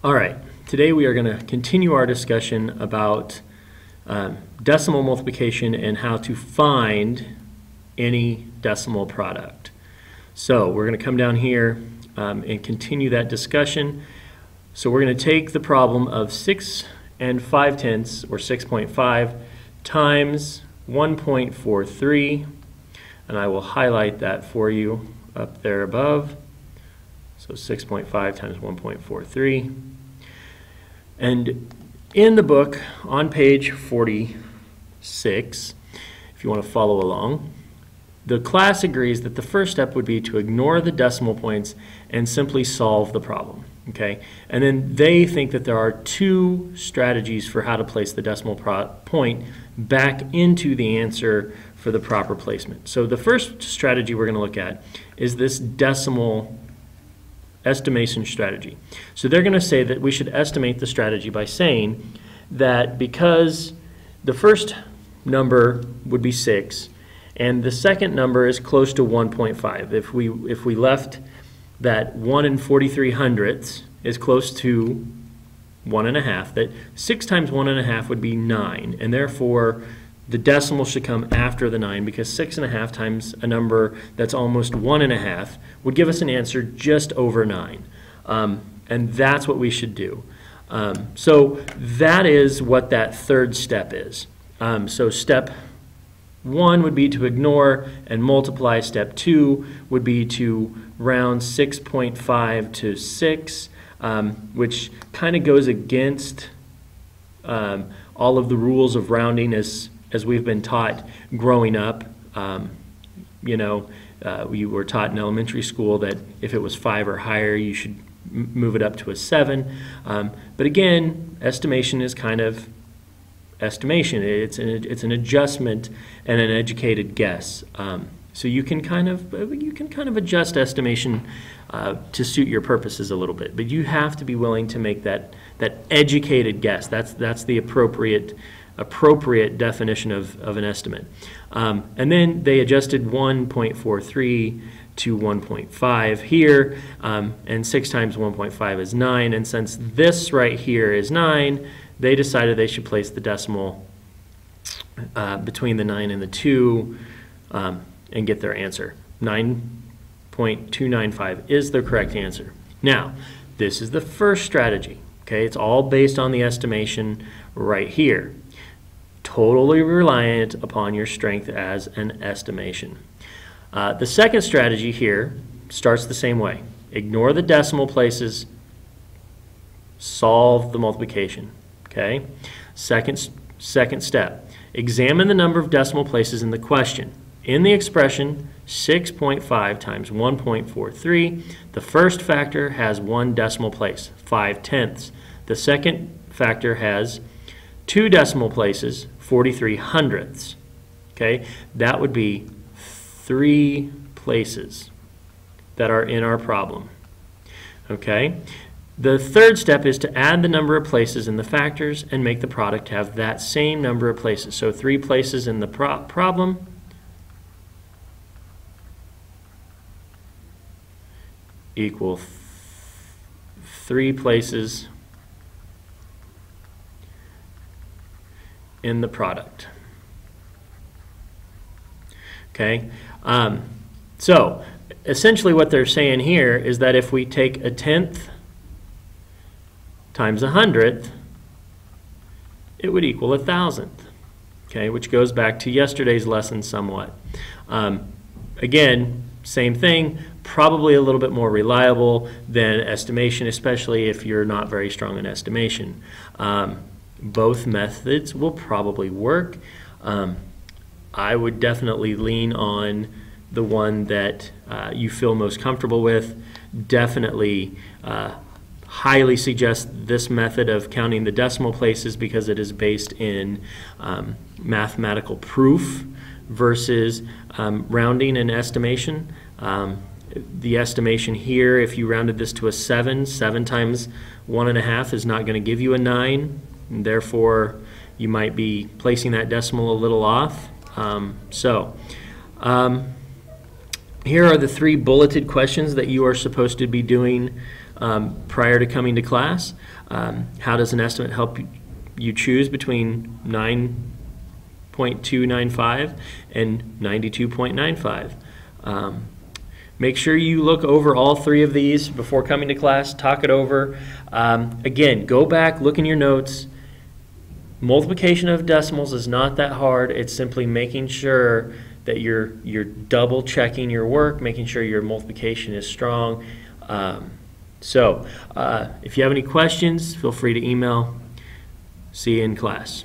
All right, today we are going to continue our discussion about decimal multiplication and how to find any decimal product. So we're going to come down here and continue that discussion. So we're going to take the problem of 6 5/10, or 6.5, times 1.43, and I will highlight that for you up there above. So 6.5 times 1.43. And in the book, on page 46, if you want to follow along, the class agrees that the first step would be to ignore the decimal points and simply solve the problem. Okay? And then they think that there are two strategies for how to place the decimal point back into the answer for the proper placement. So the first strategy we're going to look at is this decimal estimation strategy. So they're going to say that we should estimate the strategy by saying that because the first number would be 6 and the second number is close to 1.5, if we left that 1 43/100 is close to 1.5, that 6 times 1.5 would be 9, and therefore the decimal should come after the 9, because 6.5 times a number that's almost 1.5 would give us an answer just over 9. And that's what we should do. So that is what that third step is. So step 1 would be to ignore and multiply. Step 2 would be to round 6.5 to 6, which kind of goes against all of the rules of rounding as we've been taught growing up. We were taught in elementary school that if it was 5 or higher, you should move it up to a 7. But again, estimation is kind of estimation. It's an adjustment and an educated guess. So you can kind of adjust estimation to suit your purposes a little bit, but you have to be willing to make that educated guess. That's the appropriate definition of an estimate. And then they adjusted 1.43 to 1.5 here, and 6 times 1.5 is 9, and since this right here is 9, they decided they should place the decimal between the 9 and the 2 and get their answer. 9.295 is the correct answer. Now, this is the first strategy. Okay, it's all based on the estimation right here. Totally reliant upon your strength as an estimation. The second strategy here starts the same way. Ignore the decimal places, solve the multiplication. Okay? Second step, examine the number of decimal places in the question. In the expression 6.5 times 1.43, the first factor has 1 decimal place, 5/10. The second factor has 2 decimal places, 43/100. Okay, that would be 3 places that are in our problem. Okay, the third step is to add the number of places in the factors and make the product have that same number of places. So 3 places in the problem equal 3 places in the product. Okay, so essentially what they're saying here is that if we take 1/10 times 100th, it would equal 1,000th. Okay, which goes back to yesterday's lesson somewhat. Again, same thing, probably a little bit more reliable than estimation, especially if you're not very strong in estimation. Both methods will probably work. I would definitely lean on the one that you feel most comfortable with. Definitely highly suggest this method of counting the decimal places because it is based in mathematical proof versus rounding and estimation. The estimation here, if you rounded this to a 7 times 1.5 is not going to give you a 9. And therefore, you might be placing that decimal a little off. Here are the 3 bulleted questions that you are supposed to be doing prior to coming to class. How does an estimate help you choose between 9.295 and 92.95? Make sure you look over all three of these before coming to class, talk it over. Again, go back, look in your notes. Multiplication of decimals is not that hard. It's simply making sure that you're double checking your work, making sure your multiplication is strong. So if you have any questions, feel free to email. See you in class.